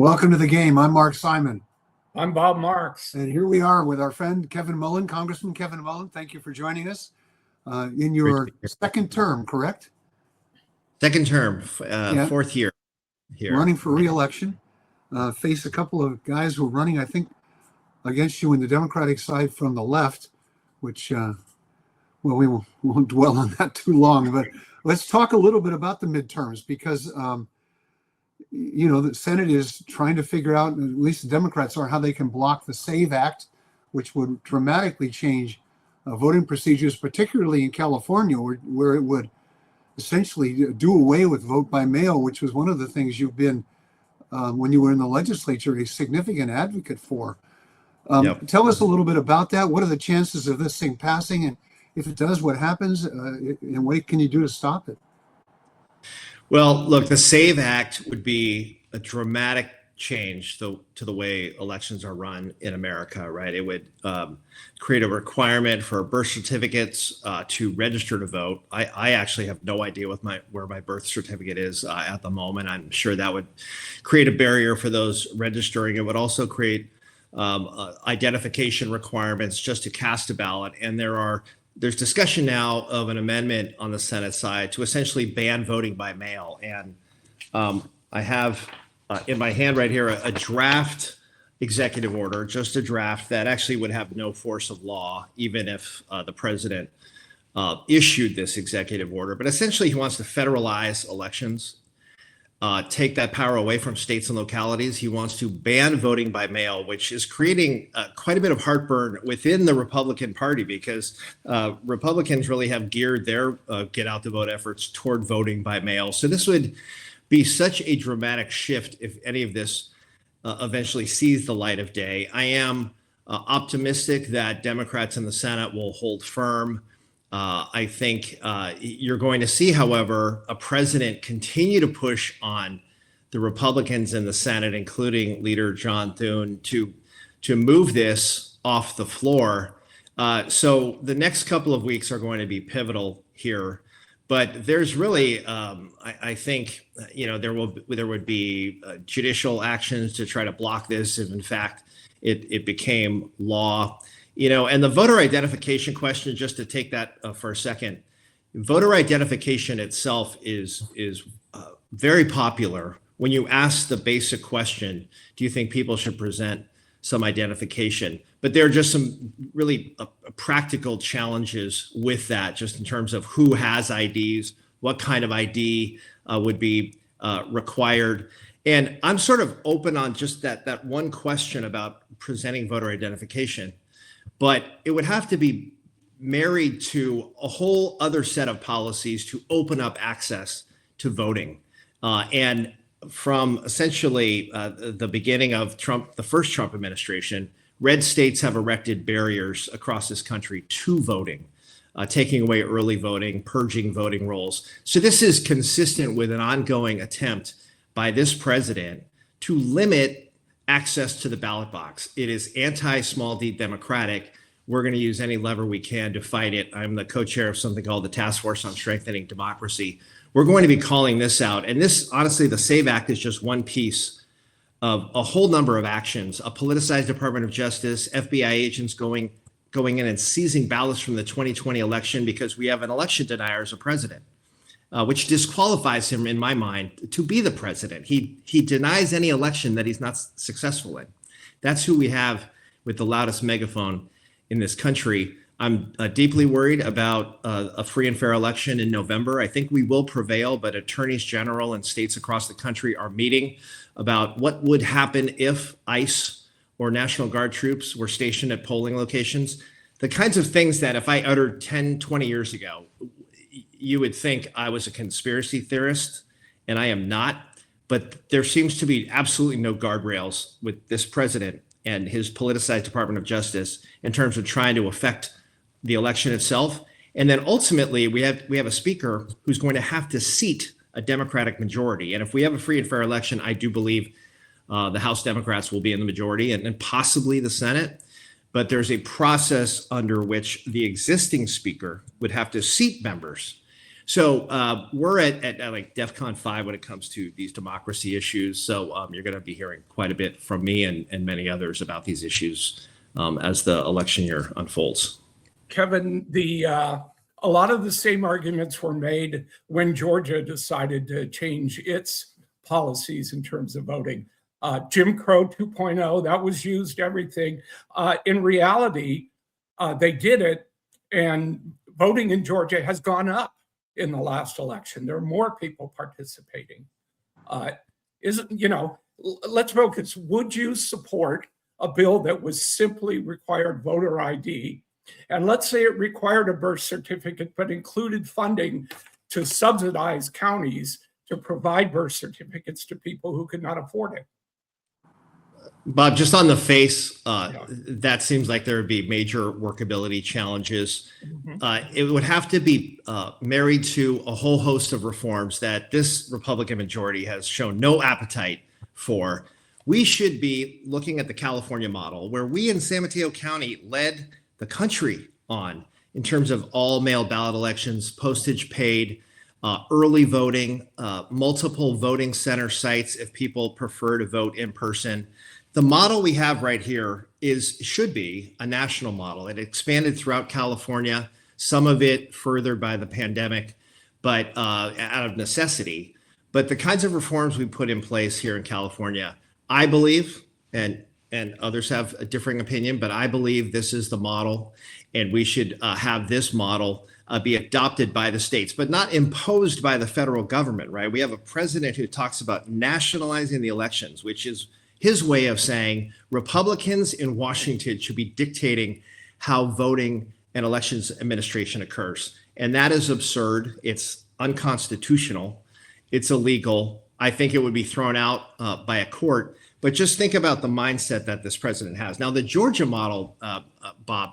Welcome to the game. I'm Mark Simon. I'm Bob Marks. And here we are with our friend Kevin Mullin, Congressman Kevin Mullin. Thank you for joining us in your second term, correct? Second term, fourth year here. Running for re-election. Face a couple of guys who are running, I think, against you in the Democratic side from the left, which, we won't dwell on that too long. But let's talk a little bit about the midterms because the Senate is trying to figure out, at least the Democrats are, how they can block the SAVE Act, which would dramatically change voting procedures, particularly in California, where it would essentially do away with vote by mail, which was one of the things you've been, when you were in the legislature, a significant advocate for. Tell us a little bit about that. What are the chances of this thing passing? And if it does, what happens? And what can you do to stop it? Well, look, the SAVE Act would be a dramatic change to the way elections are run in America, right? It would create a requirement for birth certificates to register to vote. I actually have no idea where my birth certificate is at the moment. I'm sure that would create a barrier for those registering. It would also create identification requirements just to cast a ballot. And there's discussion now of an amendment on the Senate side to essentially ban voting by mail. And I have in my hand right here a draft executive order, just a draft that actually would have no force of law, even if the president issued this executive order. But essentially, he wants to federalize elections, take that power away from states and localities. He wants to ban voting by mail, which is creating quite a bit of heartburn within the Republican Party because Republicans really have geared their get out the vote efforts toward voting by mail. So this would be such a dramatic shift if any of this eventually sees the light of day. I am optimistic that Democrats in the Senate will hold firm. I think you're going to see, however, a president continue to push on the Republicans in the Senate, including Leader John Thune, to move this off the floor. So the next couple of weeks are going to be pivotal here. But there's really, I think, there would be judicial actions to try to block this if, in fact, it became law. And the voter identification question, just to take that for a second, voter identification itself is very popular. When you ask the basic question, do you think people should present some identification? But there are just some really practical challenges with that, just in terms of who has IDs, what kind of ID would be required. And I'm sort of open on just that one question about presenting voter identification. But it would have to be married to a whole other set of policies to open up access to voting. And from essentially the beginning of the first Trump administration, red states have erected barriers across this country to voting, taking away early voting, purging voting rolls. So this is consistent with an ongoing attempt by this president to limit access to the ballot box. It is anti-small d democratic. We're going to use any lever we can to fight it. I'm the co-chair of something called the Task Force on Strengthening Democracy. We're going to be calling this out. And this, honestly, the SAVE Act is just one piece of a whole number of actions. A politicized Department of Justice, FBI agents going in and seizing ballots from the 2020 election because we have an election denier as a president. Which disqualifies him, in my mind, to be the president. He denies any election that he's not successful in. That's who we have with the loudest megaphone in this country. I'm deeply worried about a free and fair election in November. I think we will prevail, but attorneys general and states across the country are meeting about what would happen if ICE or National Guard troops were stationed at polling locations. The kinds of things that if I uttered 10, 20 years ago, you would think I was a conspiracy theorist, and I am not. But there seems to be absolutely no guardrails with this president and his politicized Department of Justice in terms of trying to affect the election itself. And then ultimately, we have a speaker who's going to have to seat a Democratic majority. And if we have a free and fair election, I do believe the House Democrats will be in the majority and possibly the Senate. But there's a process under which the existing speaker would have to seat members. So we're at like DEFCON 5 when it comes to these democracy issues. So you're going to be hearing quite a bit from me and many others about these issues as the election year unfolds. Kevin, a lot of the same arguments were made when Georgia decided to change its policies in terms of voting. Jim Crow 2.0, that was used, everything. In reality, they did it, and voting in Georgia has gone up in the last election. There are more people participating. Let's focus. Would you support a bill that was simply required voter ID? And let's say it required a birth certificate, but included funding to subsidize counties to provide birth certificates to people who could not afford it. Bob, just on the face, that seems like there would be major workability challenges. It would have to be married to a whole host of reforms that this Republican majority has shown no appetite for. We should be looking at the California model, where we in San Mateo County led the country on in terms of all mail ballot elections, postage paid, early voting, multiple voting center sites if people prefer to vote in person. The model we have right here should be a national model. It expanded throughout California, some of it furthered by the pandemic, but out of necessity. But the kinds of reforms we put in place here in California, I believe, and others have a differing opinion, but I believe this is the model, and we should have this model be adopted by the states, but not imposed by the federal government, right? We have a president who talks about nationalizing the elections, which is his way of saying Republicans in Washington should be dictating how voting and elections administration occurs. And that is absurd. It's unconstitutional. It's illegal. I think it would be thrown out by a court. But just think about the mindset that this president has. Now, the Georgia model, Bob,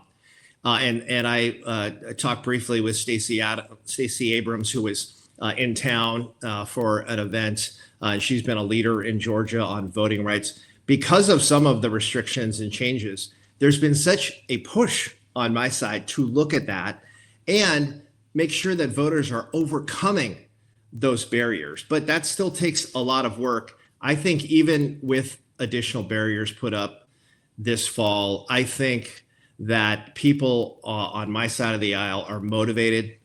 and I talked briefly with Stacey Abrams, who was in town for an event. She's been a leader in Georgia on voting rights. Because of some of the restrictions and changes, there's been such a push on my side to look at that and make sure that voters are overcoming those barriers. But that still takes a lot of work. I think even with additional barriers put up this fall, I think that people on my side of the aisle are motivated.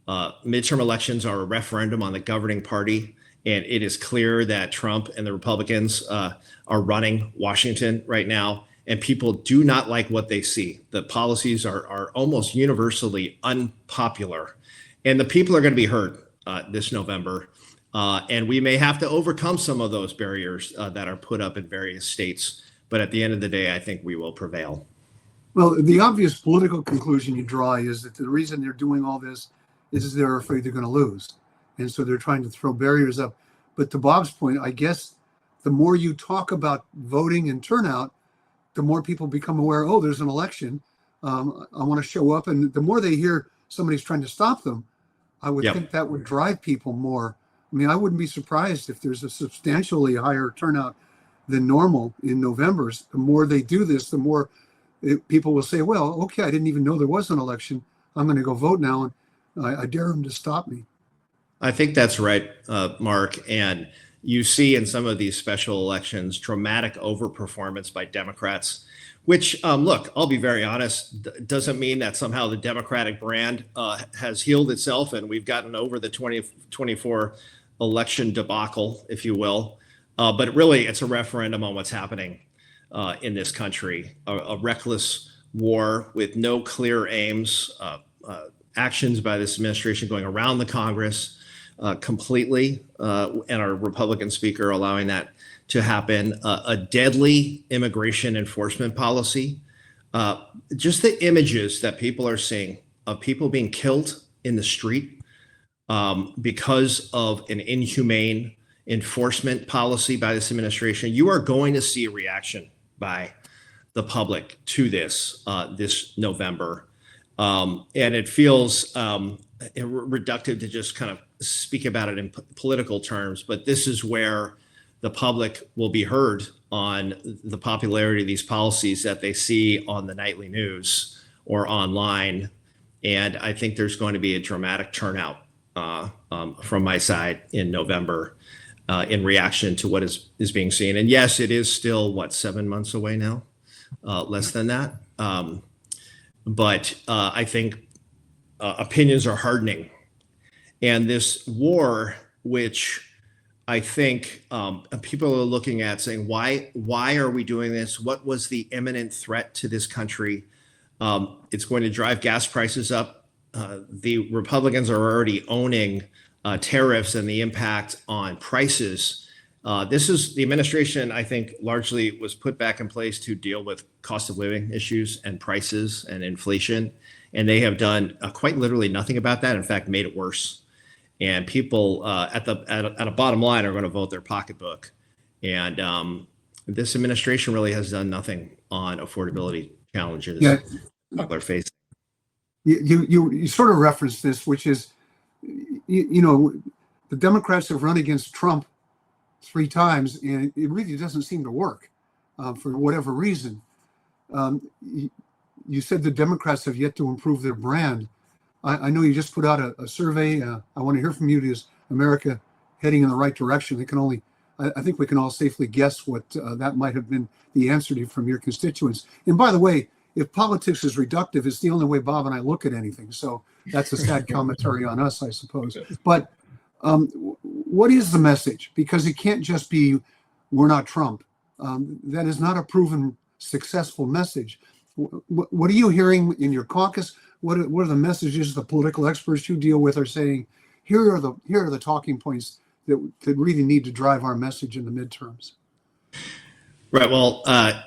Midterm elections are a referendum on the governing party. And it is clear that Trump and the Republicans are running Washington right now. And people do not like what they see. The policies are almost universally unpopular. And the people are going to be hurt this November. And we may have to overcome some of those barriers that are put up in various states. But at the end of the day, I think we will prevail. Well, the obvious political conclusion you draw is that the reason they're doing all this is they're afraid they're going to lose. And so they're trying to throw barriers up. But to Bob's point, I guess the more you talk about voting and turnout, the more people become aware, oh, there's an election. I want to show up. And the more they hear somebody's trying to stop them, I would think that would drive people more. I mean, I wouldn't be surprised if there's a substantially higher turnout than normal in November. The more they do this, the more people will say, well, okay, I didn't even know there was an election. I'm going to go vote now. And I dare them to stop me. I think that's right, Mark. And you see in some of these special elections, dramatic overperformance by Democrats, which, look, I'll be very honest, doesn't mean that somehow the Democratic brand has healed itself and we've gotten over the 2024 election debacle, if you will. But really, it's a referendum on what's happening in this country, a reckless war with no clear aims, actions by this administration going around the Congress completely, and our Republican speaker allowing that to happen, a deadly immigration enforcement policy, just the images that people are seeing of people being killed in the street because of an inhumane enforcement policy by this administration. You are going to see a reaction by the public to this this November. And it feels reductive to just kind of speak about it in political terms, but this is where the public will be heard on the popularity of these policies that they see on the nightly news or online. And I think there's going to be a dramatic turnout from my side in November in reaction to what is being seen. And yes, it is still, 7 months away now, less than that. But I think opinions are hardening. And this war, which I think people are looking at saying, why are we doing this? What was the imminent threat to this country? It's going to drive gas prices up. The Republicans are already owning tariffs and the impact on prices. This is the administration, I think, largely was put back in place to deal with cost of living issues and prices and inflation. And they have done quite literally nothing about that. In fact, made it worse. And people at a bottom line are going to vote their pocketbook. And this administration really has done nothing on affordability challenges people are facing. You sort of referenced this, which is, the Democrats have run against Trump 3 times, and it really doesn't seem to work for whatever reason. You said the Democrats have yet to improve their brand. I know you just put out a survey. I want to hear from you. Is America heading in the right direction? I think we can all safely guess what that might have been the answer to from your constituents. And by the way, if politics is reductive, it's the only way Bob and I look at anything. So that's a sad commentary on us, I suppose. But what is the message? Because it can't just be, we're not Trump. That is not a proven successful message. What are you hearing in your caucus? What are the messages the political experts you deal with are saying? Here are the talking points that really need to drive our message in the midterms. Right. Well,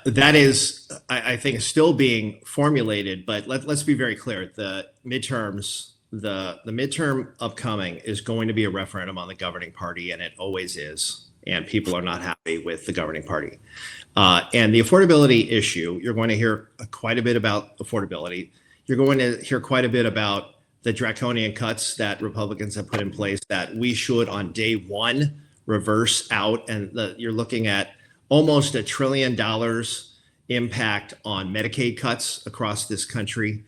that is, I think, still being formulated. But let's be very clear. The midterms, the midterm upcoming is going to be a referendum on the governing party, and it always is. And people are not happy with the governing party. And the affordability issue, you're going to hear quite a bit about affordability. You're going to hear quite a bit about the draconian cuts that Republicans have put in place that we should, on day one, reverse out. And you're looking at almost $1 trillion impact on Medicaid cuts across this country,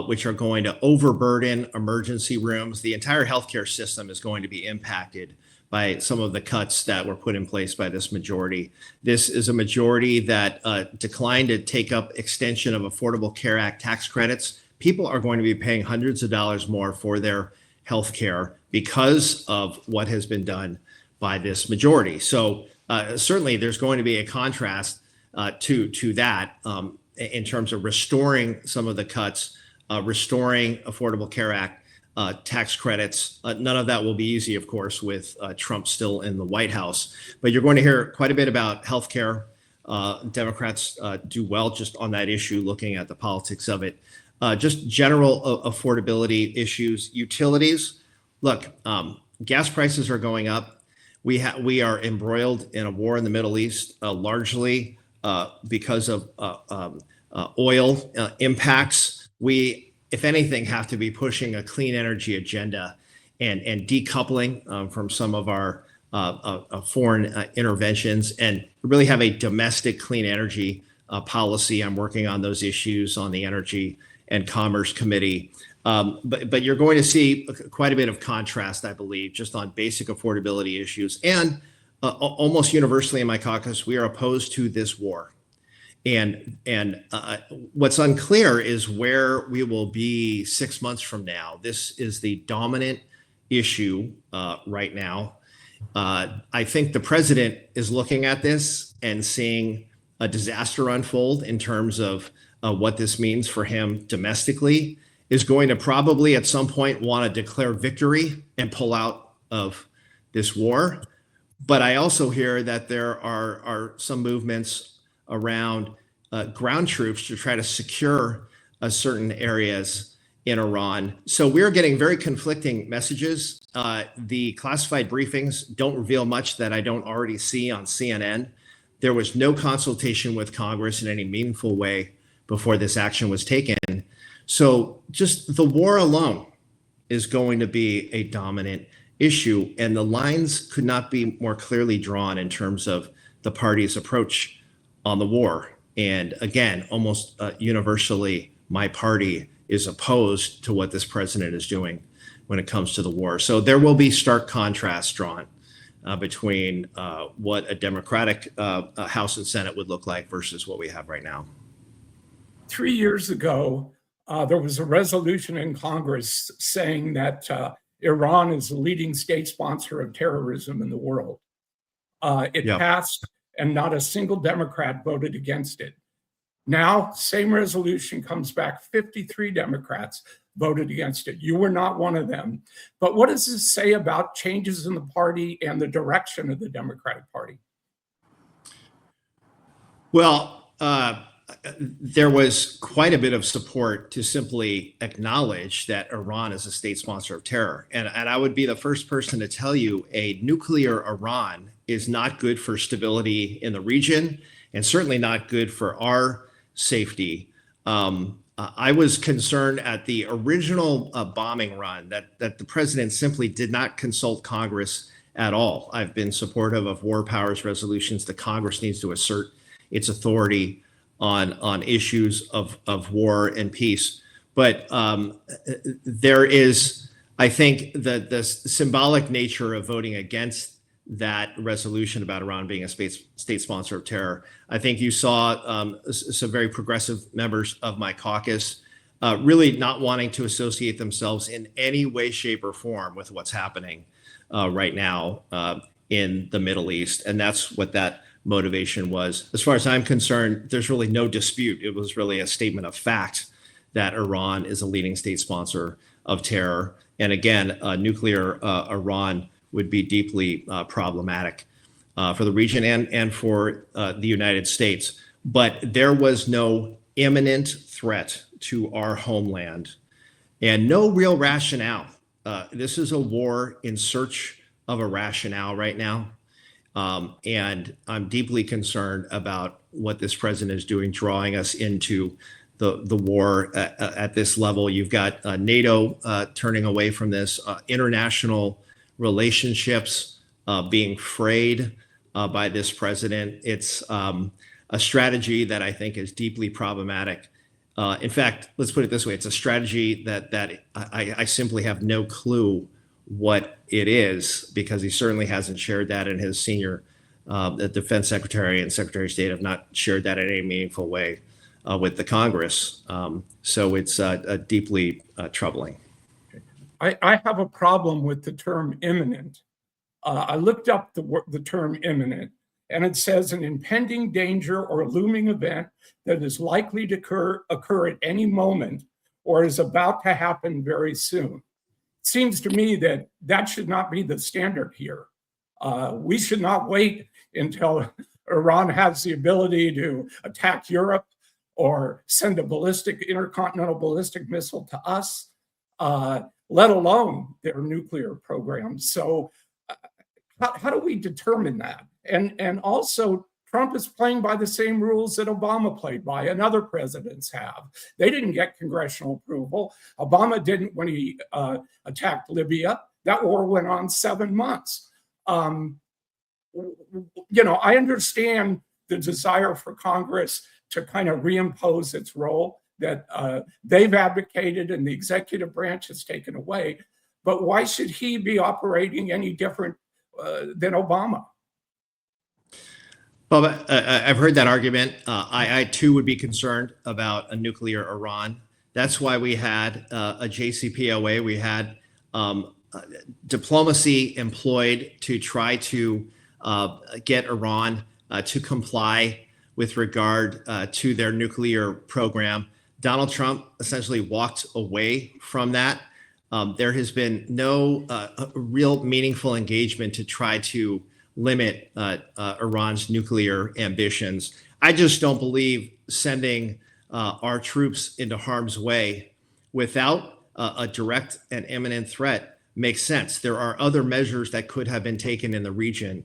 which are going to overburden emergency rooms. The entire healthcare system is going to be impacted by some of the cuts that were put in place by this majority. This is a majority that declined to take up extension of Affordable Care Act tax credits. People are going to be paying hundreds of dollars more for their health care because of what has been done by this majority. So certainly there's going to be a contrast to that in terms of restoring some of the cuts, restoring Affordable Care Act tax credits. None of that will be easy, of course, with Trump still in the White House. But you're going to hear quite a bit about healthcare. Democrats do well just on that issue, looking at the politics of it. Just general affordability issues, utilities. Look, gas prices are going up. We are embroiled in a war in the Middle East, largely because of oil impacts. We, if anything, have to be pushing a clean energy agenda and decoupling from some of our foreign interventions, and really have a domestic clean energy policy. I'm working on those issues on the Energy and Commerce Committee. But you're going to see quite a bit of contrast, I believe, just on basic affordability issues. And almost universally in my caucus, we are opposed to this war. And what's unclear is where we will be 6 months from now. This is the dominant issue right now. I think the president is looking at this and seeing a disaster unfold in terms of what this means for him domestically, is going to probably at some point want to declare victory and pull out of this war. But I also hear that there are some movements around ground troops to try to secure certain areas in Iran. So we're getting very conflicting messages. The classified briefings don't reveal much that I don't already see on CNN. There was no consultation with Congress in any meaningful way before this action was taken. So just the war alone is going to be a dominant issue, and the lines could not be more clearly drawn in terms of the party's approach on the war. And again, almost universally, my party is opposed to what this president is doing when it comes to the war. So there will be stark contrasts drawn between what a Democratic House and Senate would look like versus what we have right now. 3 years ago, there was a resolution in Congress saying that Iran is the leading state sponsor of terrorism in the world. It passed, and not a single Democrat voted against it. Now, same resolution comes back, 53 Democrats voted against it. You were not one of them. But what does this say about changes in the party and the direction of the Democratic Party? Well, there was quite a bit of support to simply acknowledge that Iran is a state sponsor of terror. And I would be the first person to tell you a nuclear Iran is not good for stability in the region and certainly not good for our safety. I was concerned at the original bombing run that the president simply did not consult Congress at all. I've been supportive of war powers resolutions. The Congress needs to assert its authority on issues of war and peace. But there is, I think, the symbolic nature of voting against that resolution about Iran being a state sponsor of terror. I think you saw some very progressive members of my caucus really not wanting to associate themselves in any way, shape, or form with what's happening right now in the Middle East. And that's what that motivation was. As far as I'm concerned, there's really no dispute. It was really a statement of fact that Iran is a leading state sponsor of terror. And again, nuclear Iran would be deeply problematic for the region and for the United States. But there was no imminent threat to our homeland and no real rationale. This is a war in search of a rationale right now. And I'm deeply concerned about what this president is doing, drawing us into the war at this level. You've got NATO turning away from this, international relationships being frayed by this president. It's a strategy that I think is deeply problematic. In fact, let's put it this way. It's a strategy that I simply have no clue what it is, because he certainly hasn't shared that, and his senior the defense secretary and secretary of state have not shared that in any meaningful way with the Congress. So it's deeply troubling. I have a problem with the term imminent. I looked up the term imminent, and it says an impending danger or looming event that is likely to occur at any moment or is about to happen very soon. It seems to me that that should not be the standard here. We should not wait until Iran has the ability to attack Europe or send a intercontinental ballistic missile to us, let alone their nuclear program. So how do we determine that? And also, Trump is playing by the same rules that Obama played by and other presidents have. They didn't get congressional approval. Obama didn't when he attacked Libya. That war went on 7 months. I understand the desire for Congress to kind of reimpose its role that they've advocated and the executive branch has taken away. But why should he be operating any different than Obama? Well, I've heard that argument. I too would be concerned about a nuclear Iran. That's why we had a JCPOA. We had diplomacy employed to try to get Iran to comply with regard to their nuclear program. Donald Trump essentially walked away from that. There has been no real meaningful engagement to try to limit Iran's nuclear ambitions. I just don't believe sending our troops into harm's way without a direct and imminent threat makes sense. There are other measures that could have been taken in the region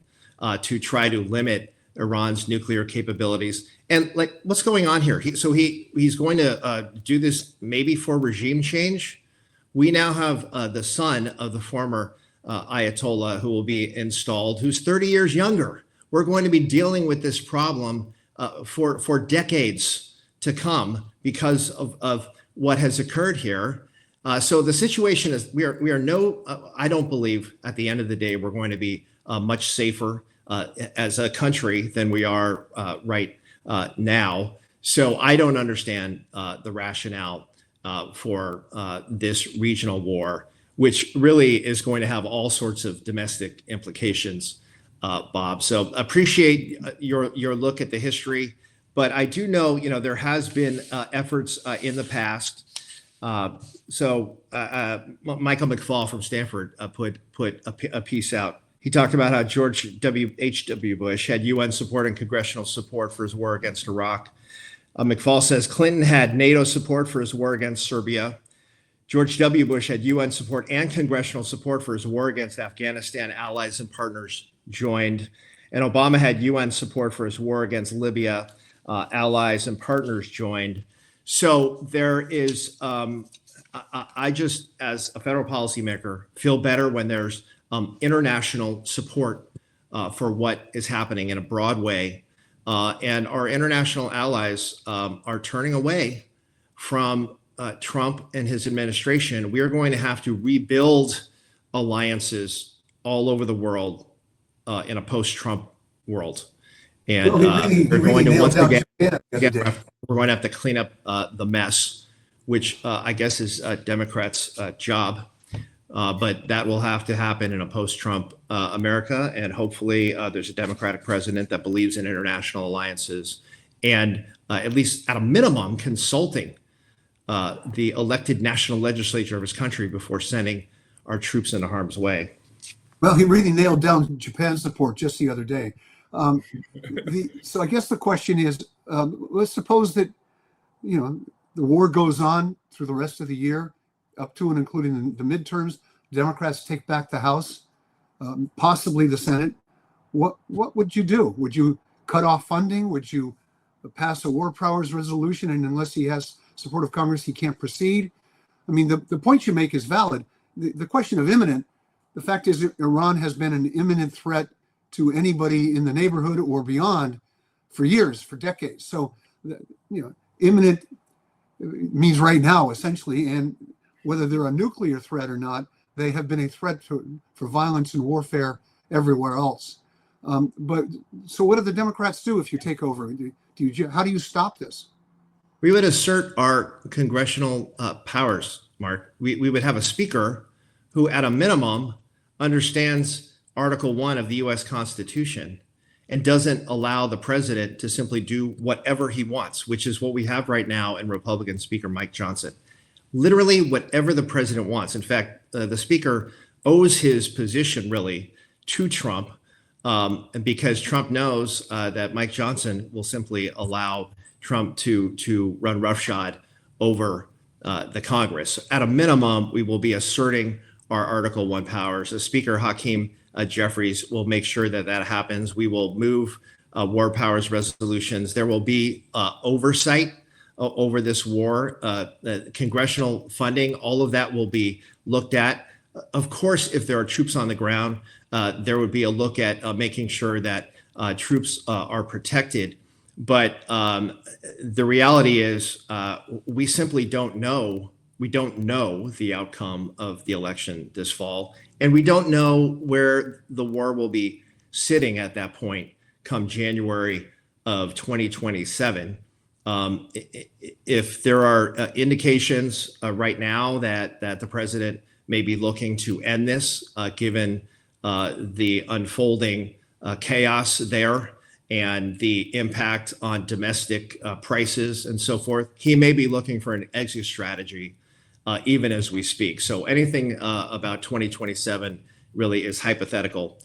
to try to limit Iran's nuclear capabilities. And like, what's going on here? He's going to do this maybe for regime change. We now have the son of the former Ayatollah who will be installed, who's 30 years younger. We're going to be dealing with this problem for decades to come because of what has occurred here. So the situation is we are no, I don't believe at the end of the day we're going to be much safer as a country than we are right now. So I don't understand the rationale for this regional war, which really is going to have all sorts of domestic implications, Bob. So appreciate your look at the history, but I do know, there has been efforts in the past. Michael McFall from Stanford put a piece out. He talked about how George H.W. Bush had UN support and congressional support for his war against Iraq. McFall says Clinton had NATO support for his war against Serbia. George W. Bush had UN support and congressional support for his war against Afghanistan. Allies and partners joined. And Obama had UN support for his war against Libya. Allies and partners joined. So there is, I just, as a federal policymaker, feel better when there's international support for what is happening in a broad way. And our international allies are turning away from Trump and his administration. We are going to have to rebuild alliances all over the world in a post-Trump world. And we're going to once again, we're going to have to clean up the mess, which I guess is Democrats' job. But that will have to happen in a post-Trump America. And hopefully there's a Democratic president that believes in international alliances and at least at a minimum consulting the elected national legislature of his country before sending our troops into harm's way. Well, he really nailed down Japan's support just the other day. So I guess the question is, let's suppose that, the war goes on through the rest of the year, up to and including the midterms. Democrats take back the House, possibly the Senate. What would you do? Would you cut off funding? Would you pass a war powers resolution? And unless he has support of Congress, he can't proceed. I mean, the point you make is valid. The question of imminent, the fact is that Iran has been an imminent threat to anybody in the neighborhood or beyond for years, for decades. So, imminent means right now, essentially, and whether they're a nuclear threat or not, they have been a threat for violence and warfare everywhere else. But so what do the Democrats do if you take over? How do you stop this? We would assert our congressional powers, Mark. We would have a speaker who, at a minimum, understands Article 1 of the U.S. Constitution and doesn't allow the president to simply do whatever he wants, which is what we have right now in Republican Speaker Mike Johnson. Literally whatever the president wants. In fact, the speaker owes his position really to Trump, and because Trump knows that Mike Johnson will simply allow Trump to run roughshod over the Congress. At a minimum, we will be asserting our Article 1 powers. The Speaker, Hakeem Jeffries, will make sure that happens. We will move war powers resolutions. There will be oversight over this war, congressional funding, all of that will be looked at. Of course, if there are troops on the ground, there would be a look at making sure that troops are protected. But the reality is we simply don't know. We don't know the outcome of the election this fall, and we don't know where the war will be sitting at that point come January of 2027. If there are indications right now that the president may be looking to end this, given the unfolding chaos there and the impact on domestic prices and so forth, he may be looking for an exit strategy even as we speak. So anything about 2027 really is hypothetical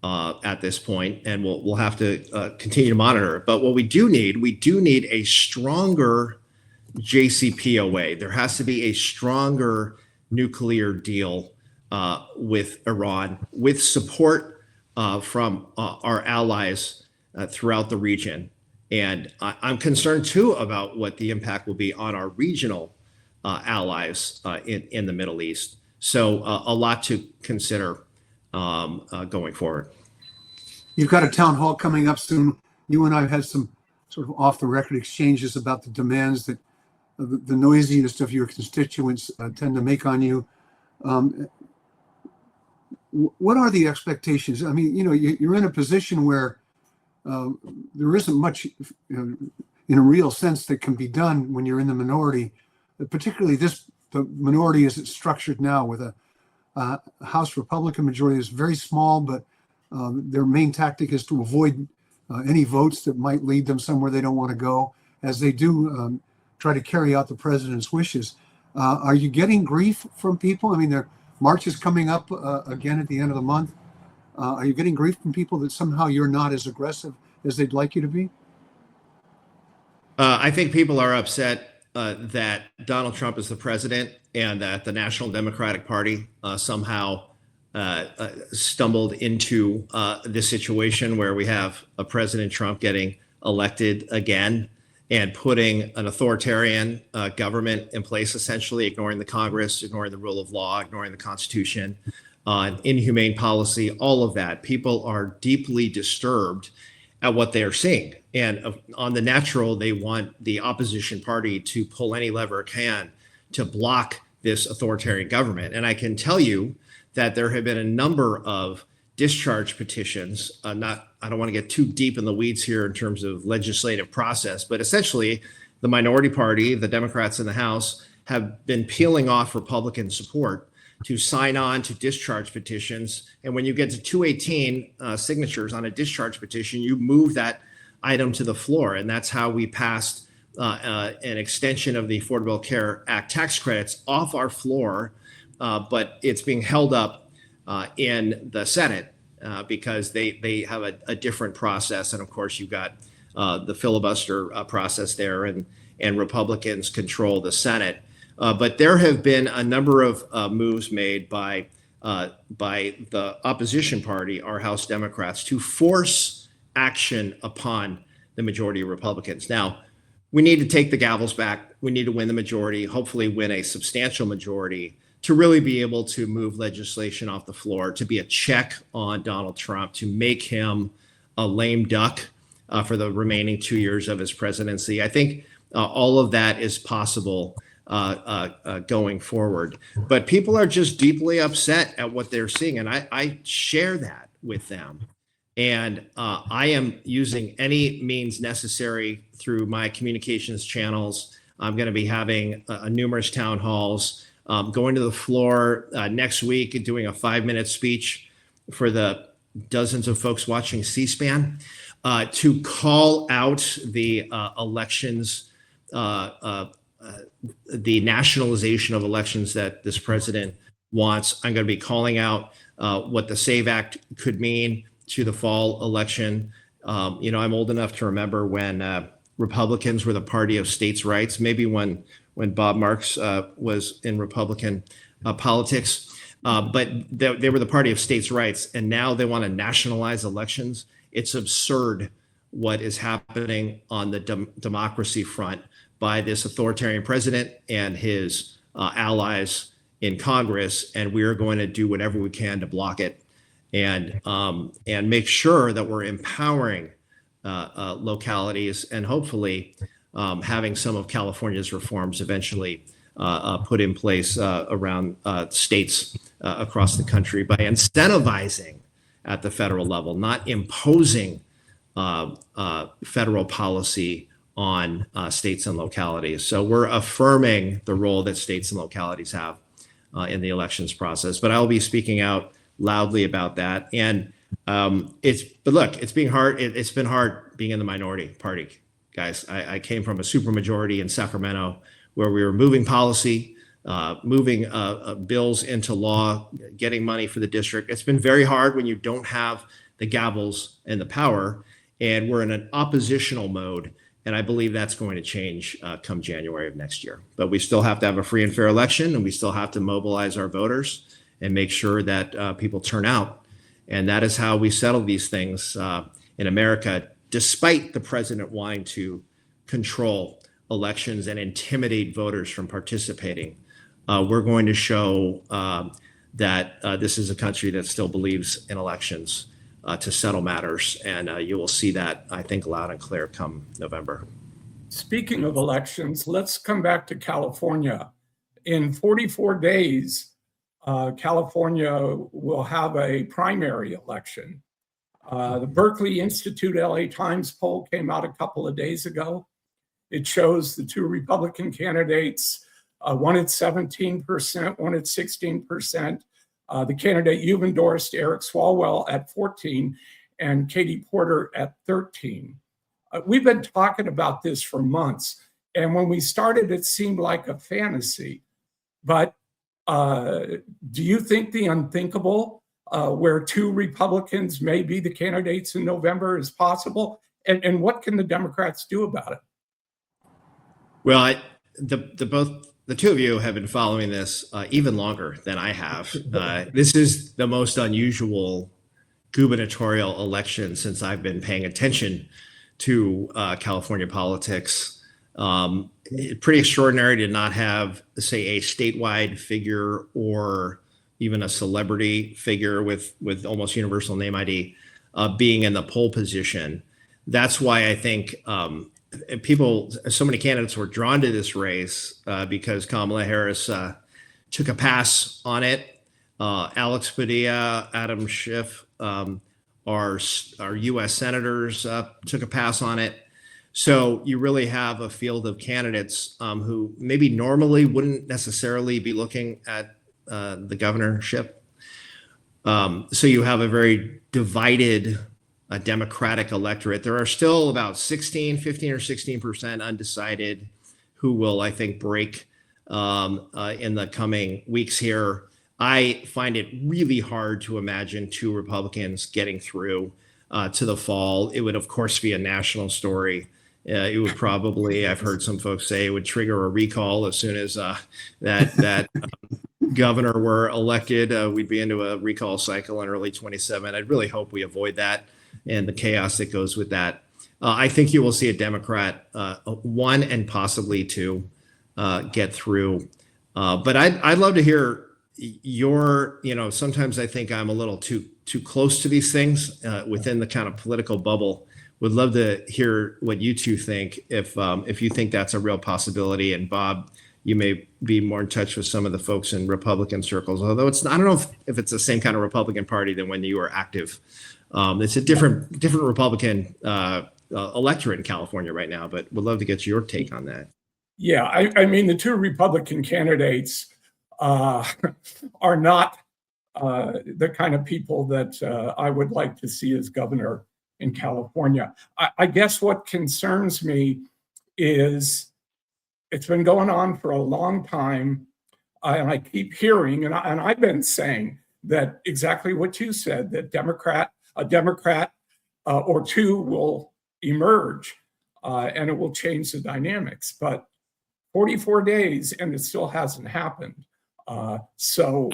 at this point, and we'll have to continue to monitor it. But what we do need a stronger JCPOA. There has to be a stronger nuclear deal with Iran, with support from our allies throughout the region. And I'm concerned too about what the impact will be on our regional allies in the Middle East. So a lot to consider going forward. You've got a town hall coming up soon. You and I have had some sort of off the record exchanges about the demands that the noisiest of your constituents tend to make on you. What are the expectations? I mean, you're in a position where there isn't much, in a real sense, that can be done when you're in the minority. Particularly, the minority as it's structured now, with a House Republican majority is very small, but their main tactic is to avoid any votes that might lead them somewhere they don't want to go, as they do try to carry out the president's wishes. Are you getting grief from people? I mean, their March is coming up again at the end of the month. Are you getting grief from people that somehow you're not as aggressive as they'd like you to be? I think people are upset that Donald Trump is the president and that the National Democratic Party somehow stumbled into this situation where we have a President Trump getting elected again and putting an authoritarian government in place, essentially ignoring the Congress, ignoring the rule of law, ignoring the Constitution, inhumane policy, all of that. People are deeply disturbed at what they are seeing. And on the natural, they want the opposition party to pull any lever it can to block this authoritarian government. And I can tell you that there have been a number of discharge petitions. I don't want to get too deep in the weeds here in terms of legislative process, but essentially the minority party, the Democrats in the House, have been peeling off Republican support to sign on to discharge petitions. And when you get to 218 signatures on a discharge petition, you move that item to the floor. And that's how we passed an extension of the Affordable Care Act tax credits off our floor, but it's being held up in the Senate because they have a different process. And of course, you've got the filibuster process there, and Republicans control the Senate. But there have been a number of moves made by the opposition party, our House Democrats, to force action upon the majority of Republicans. Now, we need to take the gavels back. We need to win the majority, hopefully win a substantial majority, to really be able to move legislation off the floor, to be a check on Donald Trump, to make him a lame duck for the remaining 2 years of his presidency. I think all of that is possible going forward. But people are just deeply upset at what they're seeing. And I share that with them. And I am using any means necessary through my communications channels. I'm going to be having numerous town halls, going to the floor next week and doing a 5-minute speech for the dozens of folks watching C-SPAN to call out the elections, the nationalization of elections that this president wants. I'm going to be calling out what the SAVE Act could mean to the fall election. I'm old enough to remember when Republicans were the party of states' rights, maybe when Bob Marks was in Republican politics, but they were the party of states' rights, and now they want to nationalize elections. It's absurd what is happening on the democracy front by this authoritarian president and his allies in Congress, and we are going to do whatever we can to block it and make sure that we're empowering localities and hopefully having some of California's reforms eventually put in place around states across the country by incentivizing at the federal level, not imposing federal policy on states and localities. So we're affirming the role that states and localities have in the elections process. But I'll be speaking out loudly about that. And it's being hard. It's been hard being in the minority party, guys. I came from a supermajority in Sacramento where we were moving policy, moving bills into law, getting money for the district. It's been very hard when you don't have the gavels and the power, and we're in an oppositional mode. And I believe that's going to change come January of next year. But we still have to have a free and fair election, and we still have to mobilize our voters and make sure that people turn out. And that is how we settle these things in America, despite the president wanting to control elections and intimidate voters from participating. We're going to show that this is a country that still believes in elections to settle matters. And you will see that, I think, loud and clear come November. Speaking of elections, let's come back to California. In 44 days, California will have a primary election. The Berkeley Institute LA Times poll came out a couple of days ago. It shows the two Republican candidates, one at 17%, one at 16%. The candidate you've endorsed, Eric Swalwell, at 14%, and Katie Porter at 13%. We've been talking about this for months. And when we started, it seemed like a fantasy. But do you think the unthinkable, where two Republicans may be the candidates in November, is possible? And what can the Democrats do about it? Well, the two of you have been following this even longer than I have. This is the most unusual gubernatorial election since I've been paying attention to California politics. Pretty extraordinary to not have, say, a statewide figure or even a celebrity figure with almost universal name ID being in the pole position. That's why I think so many candidates were drawn to this race because Kamala Harris took a pass on it. Alex Padilla, Adam Schiff, our U.S. senators took a pass on it. So you really have a field of candidates who maybe normally wouldn't necessarily be looking at the governorship. So you have a very divided Democratic electorate. There are still about 15 or 16% undecided who will, I think, break in the coming weeks here. I find it really hard to imagine two Republicans getting through to the fall. It would, of course, be a national story. It would probably, I've heard some folks say, it would trigger a recall as soon as that governor were elected. We'd be into a recall cycle in early 27. I'd really hope we avoid that and the chaos that goes with that. I think you will see a Democrat, one and possibly two, get through. But I'd love to hear sometimes I think I'm a little too close to these things within the kind of political bubble. Would love to hear what you two think, if you think that's a real possibility. And Bob, you may be more in touch with some of the folks in Republican circles, although I don't know if it's the same kind of Republican Party than when you were active. It's a different Republican electorate in California right now, but would love to get your take on that. Yeah, I mean, the two Republican candidates are not the kind of people that I would like to see as governor in California. I guess what concerns me is it's been going on for a long time, and I keep hearing, and I've been saying that exactly what you said, that a Democrat or two will emerge, and it will change the dynamics. But 44 days, and it still hasn't happened. So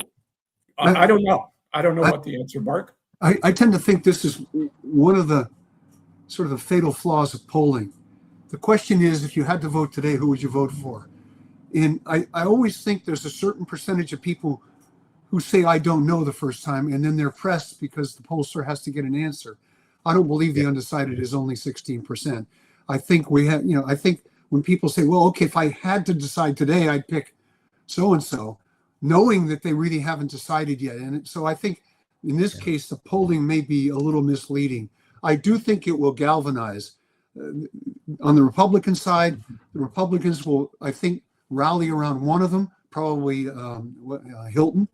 I don't know. I don't know what the answer, Mark. I tend to think this is one of the sort of the fatal flaws of polling. The question is, if you had to vote today, who would you vote for? And I always think there's a certain percentage of people who say, I don't know the first time, and then they're pressed because the pollster has to get an answer. I don't believe the undecided is only 16%. I think I think when people say, well, okay, if I had to decide today, I'd pick so-and-so, knowing that they really haven't decided yet. And so I think in this case, the polling may be a little misleading. I do think it will galvanize. On the Republican side, the Republicans will, I think, rally around one of them, probably Hilton.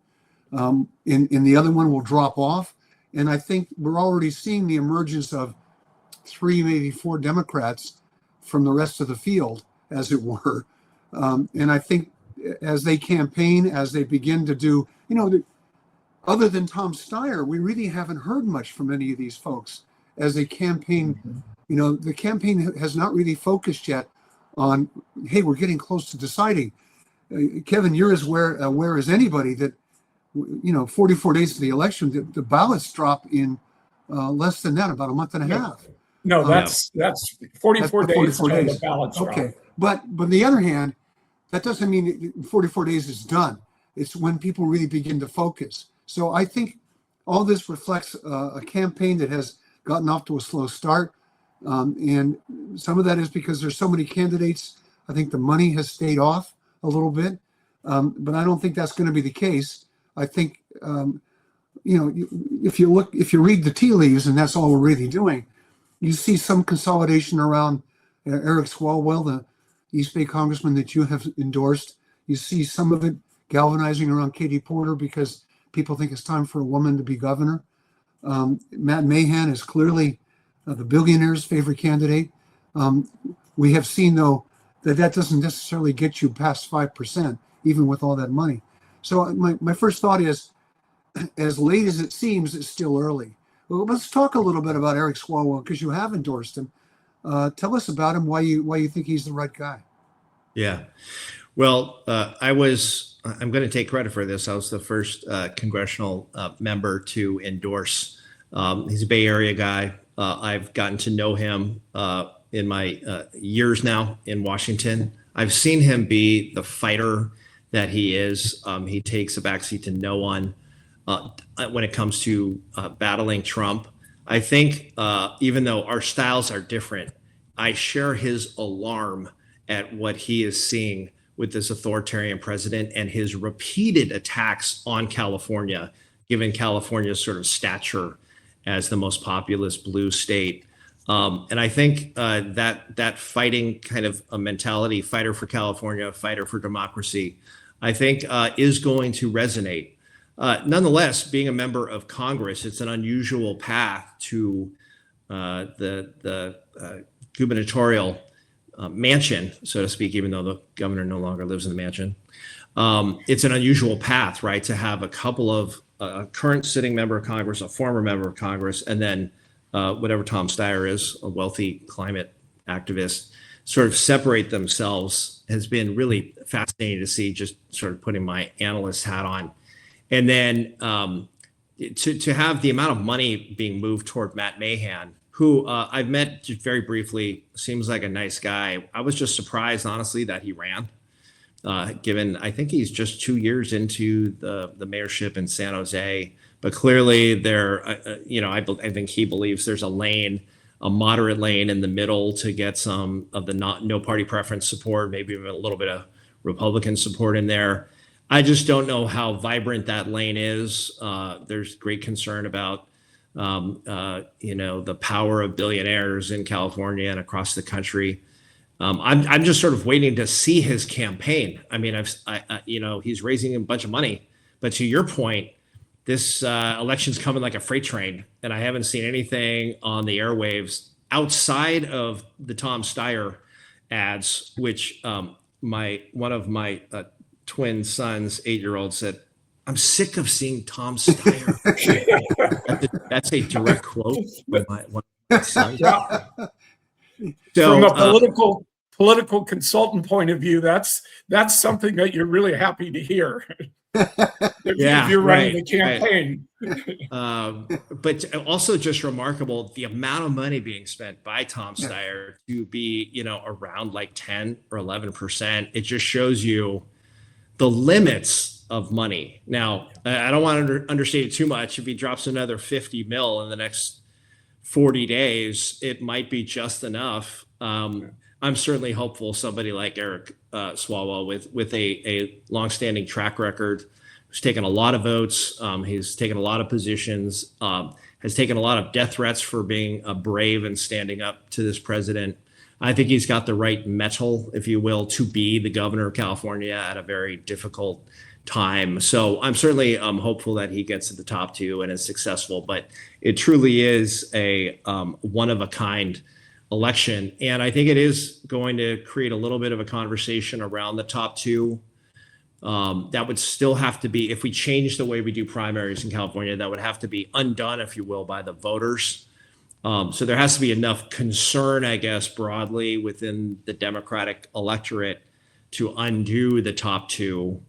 And the other one will drop off. And I think we're already seeing the emergence of 3, maybe 4 Democrats from the rest of the field, as it were. And I think as they campaign, as they begin to do, other than Tom Steyer, we really haven't heard much from any of these folks as they campaign. The campaign has not really focused yet on, hey, we're getting close to deciding. Kevin, you're as aware as anybody that, 44 days to the election, the ballots drop in less than that, about a month and a half. No, that's 44 days. 44 days. The ballots drop. Okay, but on the other hand, that doesn't mean 44 days is done. It's when people really begin to focus. So I think all this reflects a campaign that has gotten off to a slow start. And some of that is because there's so many candidates. I think the money has stayed off a little bit, but I don't think that's going to be the case. I think, if you read the tea leaves, and that's all we're really doing, you see some consolidation around Eric Swalwell, the East Bay congressman that you have endorsed. You see some of it galvanizing around Katie Porter because people think it's time for a woman to be governor. Matt Mahan is clearly the billionaire's favorite candidate. We have seen, though, that doesn't necessarily get you past 5%, even with all that money. So my first thought is, as late as it seems, it's still early. Well, let's talk a little bit about Eric Swalwell because you have endorsed him. Tell us about him, why you think he's the right guy. Yeah. Well, I'm going to take credit for this. I was the first congressional member to endorse. He's a Bay Area guy. I've gotten to know him in my years now in Washington. I've seen him be the fighter that he is. He takes a backseat to no one when it comes to battling Trump. I think even though our styles are different, I share his alarm at what he is seeing with this authoritarian president and his repeated attacks on California, given California's sort of stature as the most populous blue state. And I think that fighting kind of a mentality, fighter for California, fighter for democracy, I think is going to resonate. Nonetheless, being a member of Congress, it's an unusual path to the gubernatorial mansion, so to speak, even though the governor no longer lives in the mansion. It's an unusual path, right, to have a couple of a current sitting member of Congress, a former member of Congress, and then whatever Tom Steyer is, a wealthy climate activist, sort of separate themselves has been really fascinating to see, just sort of putting my analyst hat on. And then to have the amount of money being moved toward Matt Mahan, who I've met just very briefly, seems like a nice guy. I was just surprised, honestly, that he ran, given I think he's just 2 years into the mayorship in San Jose. But clearly there, I think he believes there's a moderate lane in the middle to get some of the no party preference support, maybe even a little bit of Republican support in there. I just don't know how vibrant that lane is. There's great concern about the power of billionaires in California and across the country. I'm just sort of waiting to see his campaign. I mean, he's raising a bunch of money, but to your point, this election's coming like a freight train, and I haven't seen anything on the airwaves outside of the Tom Steyer ads, which one of my twin sons, 8-year-old, said, "I'm sick of seeing Tom Steyer." That's a direct quote from one of my sons. Yeah. So, from a political consultant point of view, that's something that you're really happy to hear. if you're running the campaign. Right. But also just remarkable the amount of money being spent by Tom Steyer to be, around like 10 or 11%. It just shows you the limits of money. Now, I don't want to understate it too much. If he drops another 50 mil in the next 40 days, it might be just enough. I'm certainly hopeful somebody like Eric Swalwell with a longstanding track record, who's taken a lot of votes, he's taken a lot of positions, has taken a lot of death threats for being brave and standing up to this president. I think he's got the right mettle, if you will, to be the governor of California at a very difficult time. So I'm certainly hopeful that he gets to the top two and is successful. But it truly is a one-of-a-kind election. And I think it is going to create a little bit of a conversation around the top two. That would still have to be, if we change the way we do primaries in California, that would have to be undone, if you will, by the voters. So there has to be enough concern, I guess, broadly within the Democratic electorate to undo the top two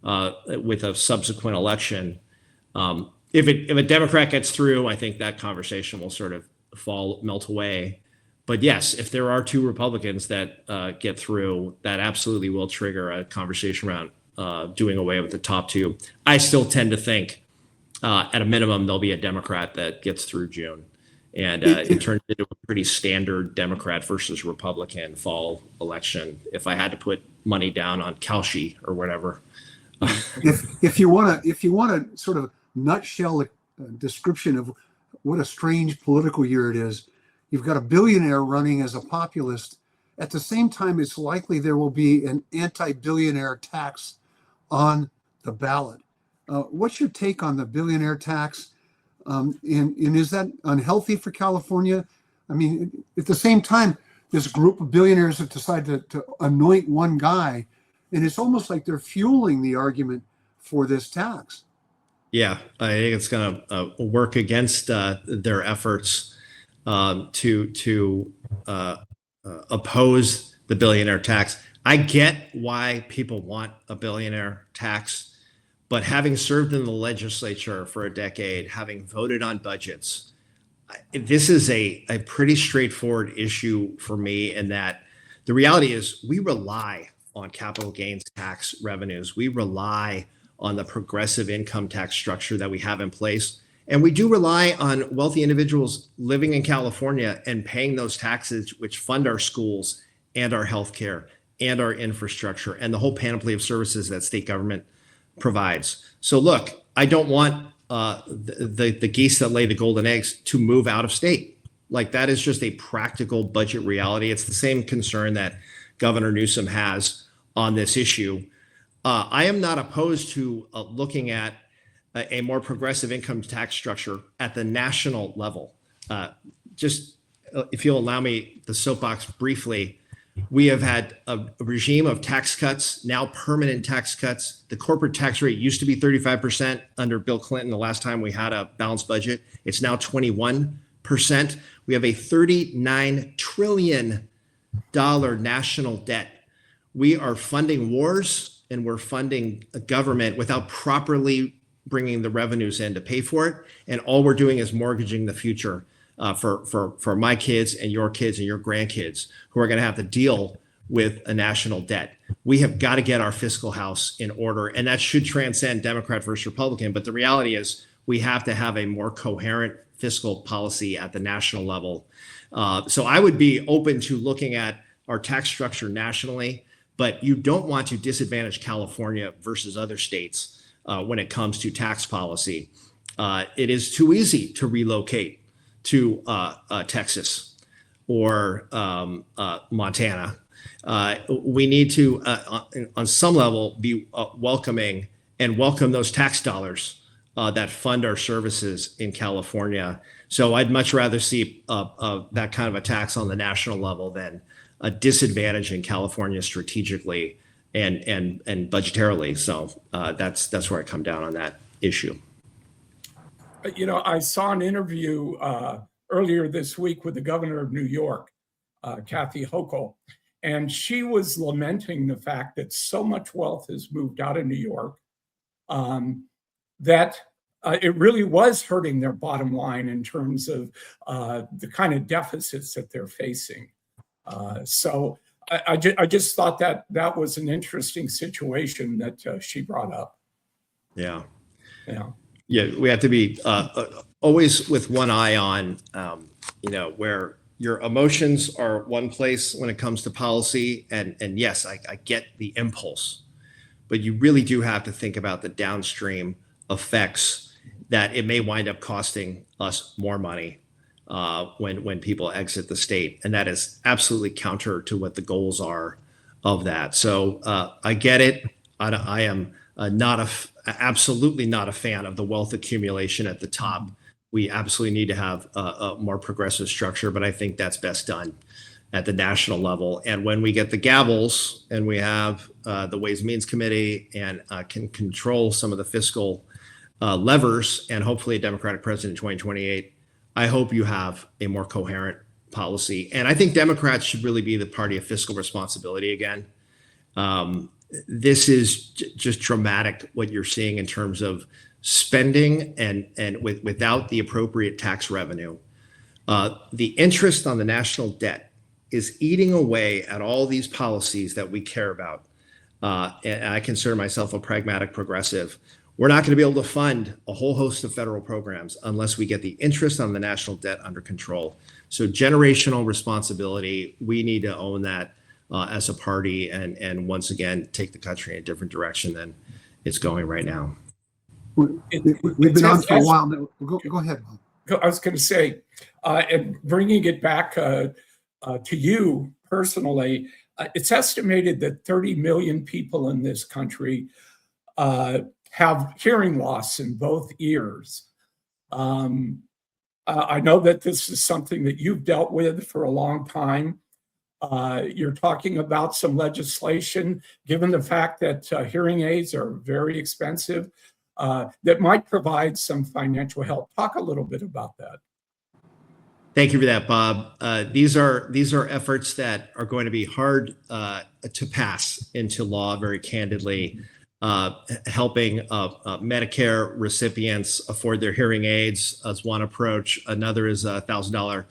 with a subsequent election. If a Democrat gets through, I think that conversation will sort of melt away. But yes, if there are two Republicans that get through, that absolutely will trigger a conversation around doing away with the top two. I still tend to think, at a minimum, there'll be a Democrat that gets through June. And it turned into a pretty standard Democrat versus Republican fall election. If I had to put money down on Kalshi or whatever. If you want to sort of nutshell a description of what a strange political year it is, you've got a billionaire running as a populist. At the same time, it's likely there will be an anti-billionaire tax on the ballot. What's your take on the billionaire tax? And is that unhealthy for California? I mean, at the same time, this group of billionaires have decided to anoint one guy, and it's almost like they're fueling the argument for this tax. Yeah, I think it's going to work against their efforts to oppose the billionaire tax. I get why people want a billionaire tax. But having served in the legislature for a decade, having voted on budgets, this is a pretty straightforward issue for me in that the reality is we rely on capital gains tax revenues. We rely on the progressive income tax structure that we have in place. And we do rely on wealthy individuals living in California and paying those taxes, which fund our schools and our healthcare and our infrastructure and the whole panoply of services that state government provides. So look, I don't want the geese that lay the golden eggs to move out of state. Like that is just a practical budget reality. It's the same concern that Governor Newsom has on this issue. I am not opposed to looking at a more progressive income tax structure at the national level. Just if you'll allow me the soapbox briefly, we have had a regime of tax cuts, now permanent tax cuts. The corporate tax rate used to be 35% under Bill Clinton the last time we had a balanced budget. It's now 21%. We have a $39 trillion national debt. We are funding wars and we're funding a government without properly bringing the revenues in to pay for it. And all we're doing is mortgaging the future for my kids and your grandkids who are going to have to deal with a national debt. We have got to get our fiscal house in order, and that should transcend Democrat versus Republican. But the reality is we have to have a more coherent fiscal policy at the national level. So I would be open to looking at our tax structure nationally, but you don't want to disadvantage California versus other states when it comes to tax policy. It is too easy to relocate to Texas or Montana. We need to, on some level, be welcoming and welcome those tax dollars that fund our services in California. So I'd much rather see that kind of a tax on the national level than a disadvantage in California strategically and budgetarily. So that's where I come down on that issue. You know, I saw an interview earlier this week with the governor of New York, Kathy Hochul, and she was lamenting the fact that so much wealth has moved out of New York that it really was hurting their bottom line in terms of the kind of deficits that they're facing. So I just thought that that was an interesting situation that she brought up. Yeah. Yeah. Yeah, we have to be always with one eye on, where your emotions are one place when it comes to policy. And yes, I get the impulse, but you really do have to think about the downstream effects that it may wind up costing us more money when people exit the state. And that is absolutely counter to what the goals are of that. So I get it. I am absolutely not a fan of the wealth accumulation at the top. We absolutely need to have a more progressive structure, but I think that's best done at the national level. And when we get the gavels and we have the Ways and Means Committee and can control some of the fiscal levers and hopefully a Democratic president in 2028, I hope you have a more coherent policy. And I think Democrats should really be the party of fiscal responsibility again. This is just dramatic what you're seeing in terms of spending and without the appropriate tax revenue. The interest on the national debt is eating away at all these policies that we care about. And I consider myself a pragmatic progressive. we're not going to be able to fund a whole host of federal programs unless we get the interest on the national debt under control. So generational responsibility, we need to own that as a party and once again, take the country in a different direction than it's going right now. We've been on for a while. Go ahead, Bob. I was going to say, and bringing it back to you personally, it's estimated that 30 million people in this country have hearing loss in both ears. I know that this is something that you've dealt with for a long time. You're talking about some legislation, given the fact that hearing aids are very expensive, that might provide some financial help. Talk a little bit about that. Thank you for that, Bob. These are efforts that are going to be hard to pass into law, very candidly, helping Medicare recipients afford their hearing aids as one approach. Another is a $1,000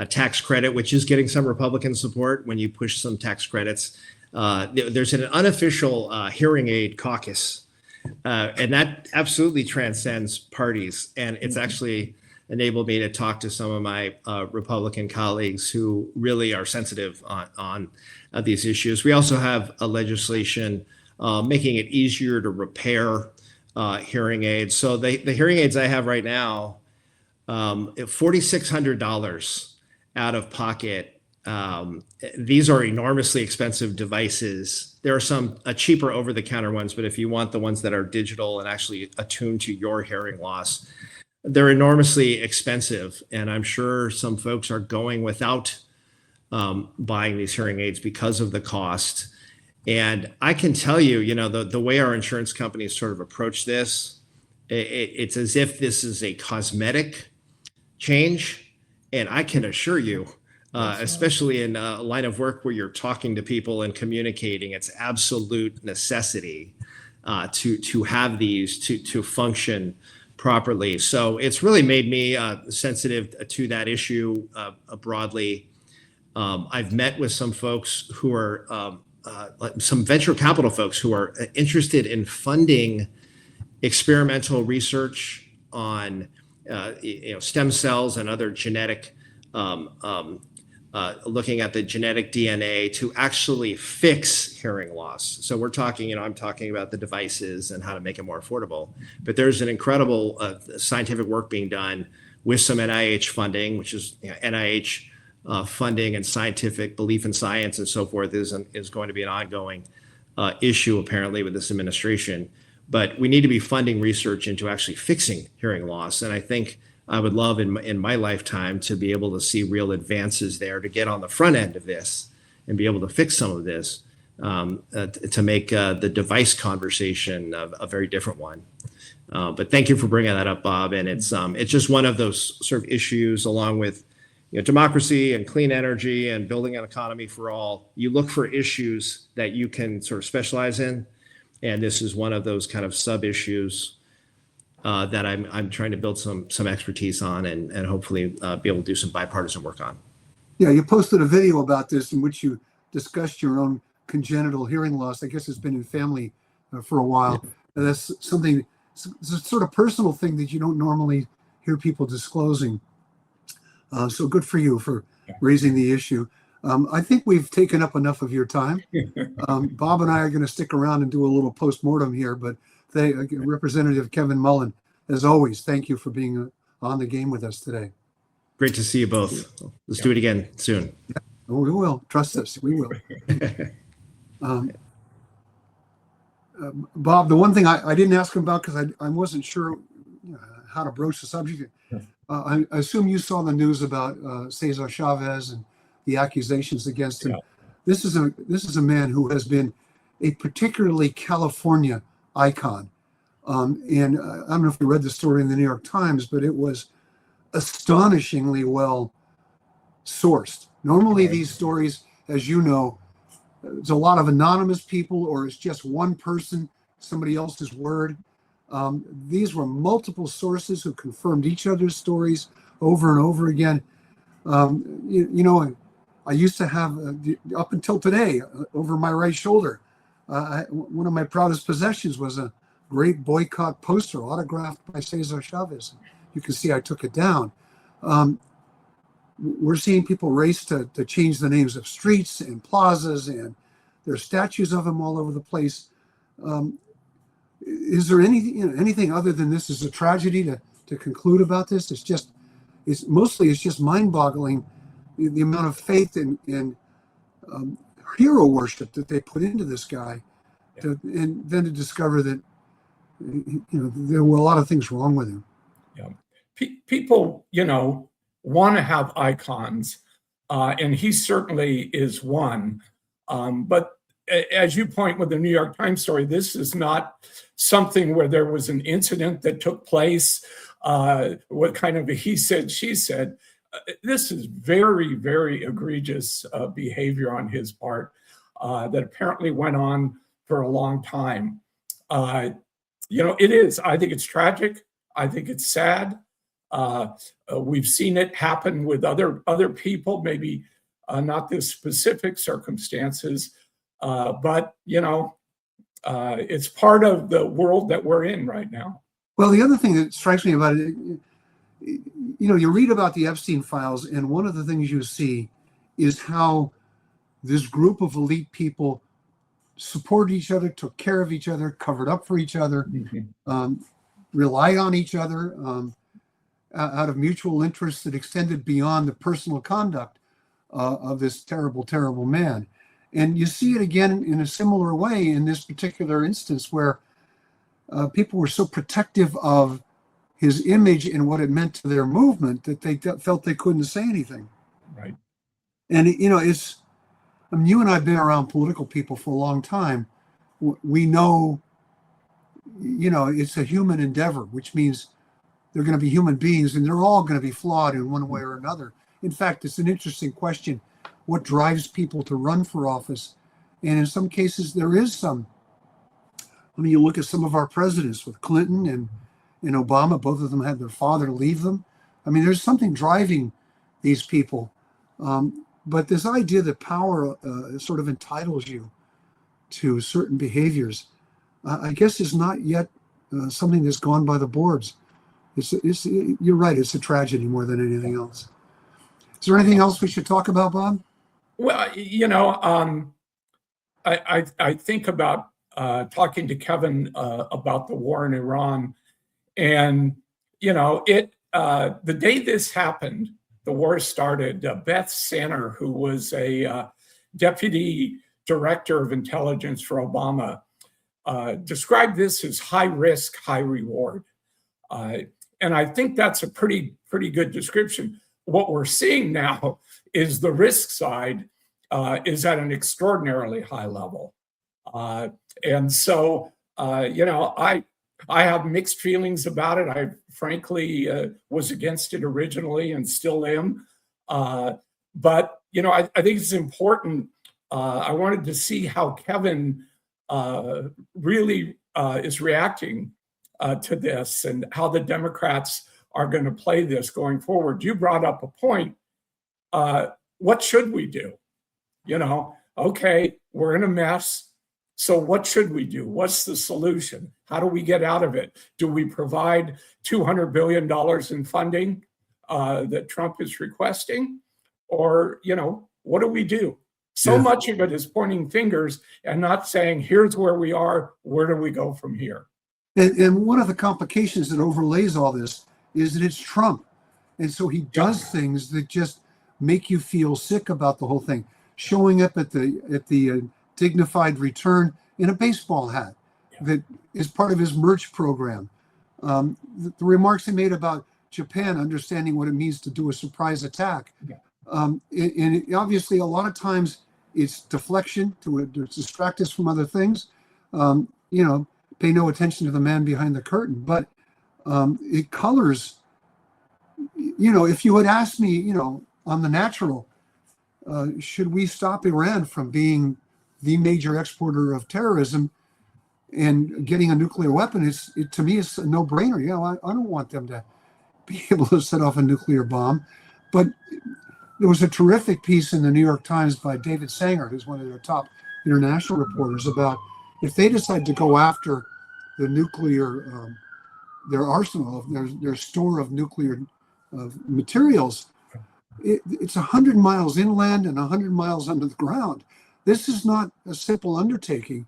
tax credit, which is getting some Republican support when you push some tax credits. There's an unofficial hearing aid caucus, and that absolutely transcends parties. And it's actually enabled me to talk to some of my Republican colleagues who really are sensitive on these issues. We also have a legislation making it easier to repair hearing aids. So the hearing aids I have right now, $4,600 out of pocket. These are enormously expensive devices. There are some cheaper over-the-counter ones, but if you want the ones that are digital and actually attuned to your hearing loss, they're enormously expensive. And I'm sure some folks are going without buying these hearing aids because of the cost. And I can tell you, the way our insurance companies sort of approach this, it's as if this is a cosmetic change. And I can assure you, especially in a line of work where you're talking to people and communicating, it's absolute necessity to have these to function properly. So it's really made me sensitive to that issue broadly. I've met with some folks who are some venture capital folks who are interested in funding experimental research on stem cells and other genetic, looking at the genetic DNA to actually fix hearing loss. So we're talking, I'm talking about the devices and how to make it more affordable. But there's an incredible scientific work being done with some NIH funding, which is NIH funding and scientific belief in science and so forth is going to be an ongoing issue apparently with this administration. But we need to be funding research into actually fixing hearing loss. And I think I would love in my lifetime to be able to see real advances there to get on the front end of this and be able to fix some of this to make the device conversation a very different one. But thank you for bringing that up, Bob. And it's just one of those sort of issues along with democracy and clean energy and building an economy for all. You look for issues that you can sort of specialize in. And this is one of those kind of sub issues that I'm trying to build some expertise on and hopefully be able to do some bipartisan work on. Yeah, you posted a video about this in which you discussed your own congenital hearing loss. I guess it's been in family for a while. And that's something, it's a sort of personal thing that you don't normally hear people disclosing. So good for you for raising the issue. I think we've taken up enough of your time. Bob and I are going to stick around and do a little postmortem here, but Representative Kevin Mullin, as always, thank you for being on the game with us today. Great to see you both. Let's do it again soon. Yeah, we will. Trust us. We will. Bob, the one thing I didn't ask him about because I wasn't sure how to broach the subject. I assume you saw the news about Cesar Chavez and the accusations against him. Yeah. This is a man who has been a particularly California icon. And I don't know if you read the story in the New York Times, but it was astonishingly well sourced. Normally these stories, as you know, there's a lot of anonymous people or it's just one person, somebody else's word. These were multiple sources who confirmed each other's stories over and over again. I used to have, up until today, over my right shoulder, one of my proudest possessions was a great boycott poster autographed by Cesar Chavez. You can see I took it down. We're seeing people race to change the names of streets and plazas, and there's statues of him all over the place. Is there anything other than this is a tragedy to conclude about this? It's just mind-boggling the amount of faith and hero worship that they put into this guy, and then to discover that there were a lot of things wrong with him. Yeah, people want to have icons, and he certainly is one. But as you point with the New York Times story, this is not something where there was an incident that took place, what kind of a he said, she said. This is very, very egregious behavior on his part that apparently went on for a long time. It is. I think it's tragic. I think it's sad. We've seen it happen with other people, maybe not the specific circumstances, but it's part of the world that we're in right now. Well, the other thing that strikes me about it, you read about the Epstein files, and one of the things you see is how this group of elite people supported each other, took care of each other, covered up for each other, relied on each other out of mutual interests that extended beyond the personal conduct of this terrible, terrible man. And you see it again in a similar way in this particular instance where people were so protective of his image and what it meant to their movement that they felt they couldn't say anything. Right. And, you and I have been around political people for a long time. We know, it's a human endeavor, which means they're going to be human beings and they're all going to be flawed in one way or another. In fact, it's an interesting question. What drives people to run for office? And in some cases, there is some. You look at some of our presidents with Clinton and Obama, both of them had their father leave them. There's something driving these people. But this idea that power sort of entitles you to certain behaviors, I guess is not yet something that's gone by the boards. You're right, it's a tragedy more than anything else. Is there anything else we should talk about, Bob? Well, I think about talking to Kevin about the war in Iran. And, the day this happened, the war started, Beth Sanner, who was a deputy director of intelligence for Obama, described this as high risk, high reward. And I think that's a pretty good description. What we're seeing now is the risk side is at an extraordinarily high level. And so, I have mixed feelings about it. I frankly was against it originally and still am. But, I think it's important. I wanted to see how Kevin really is reacting to this and how the Democrats are going to play this going forward. You brought up a point. What should we do? Okay, we're in a mess. So what should we do? What's the solution? How do we get out of it? Do we provide $200 billion in funding that Trump is requesting? Or, what do we do? So much of it is pointing fingers and not saying, here's where we are. Where do we go from here? And one of the complications that overlays all this is that it's Trump. And so he does things that just make you feel sick about the whole thing. Showing up at the dignified return in a baseball hat that is part of his merch program. The remarks he made about Japan, understanding what it means to do a surprise attack. And obviously, a lot of times it's deflection to distract us from other things. Pay no attention to the man behind the curtain. But it colors, if you had asked me, on the natural, should we stop Iran from being the major exporter of terrorism and getting a nuclear weapon, to me, it's a no-brainer. I don't want them to be able to set off a nuclear bomb. But there was a terrific piece in the New York Times by David Sanger, who's one of their top international reporters, about if they decide to go after nuclear, their arsenal, their store of nuclear materials. It's 100 miles inland and 100 miles under the ground. This is not a simple undertaking.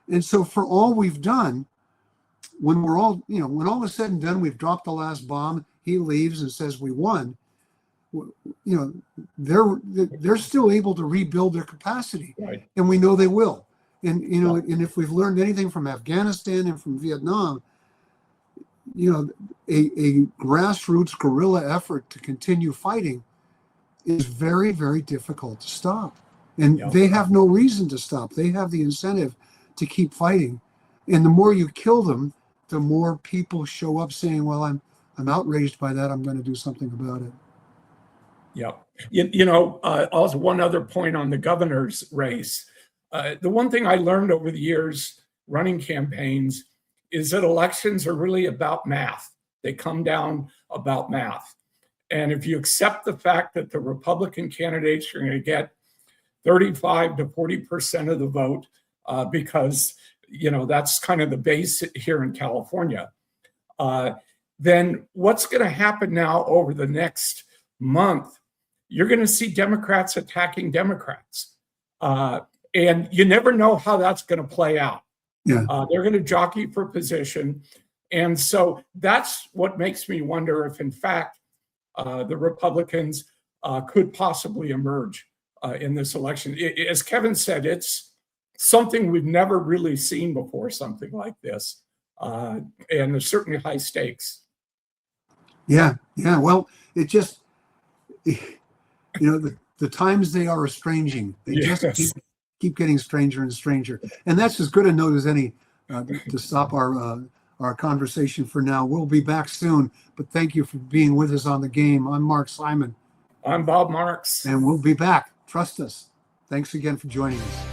And so for all we've done, when when all is said and done, we've dropped the last bomb, he leaves and says we won, they're still able to rebuild their capacity. Right. And we know they will. And, and if we've learned anything from Afghanistan and from Vietnam, a grassroots guerrilla effort to continue fighting is very, very difficult to stop. And they have no reason to stop. They have the incentive to keep fighting. And the more you kill them, the more people show up saying, well, I'm outraged by that. I'm going to do something about it. Yeah. Also one other point on the governor's race. The one thing I learned over the years running campaigns is that elections are really about math. They come down about math. And if you accept the fact that the Republican candidates are going to get 35 to 40% of the vote, because, that's kind of the base here in California, then what's going to happen now over the next month? You're going to see Democrats attacking Democrats. And you never know how that's going to play out. Yeah. They're going to jockey for position. And so that's what makes me wonder if, in fact, the Republicans could possibly emerge in this election. As Kevin said, it's something we've never really seen before, something like this. And there's certainly high stakes. Yeah. Well, it just, the times they are estranging. They just keep getting stranger and stranger. And that's as good a note as any to stop our conversation for now. We'll be back soon, but thank you for being with us on The Game. I'm Mark Simon. I'm Bob Marks. And we'll be back. Trust us. Thanks again for joining us.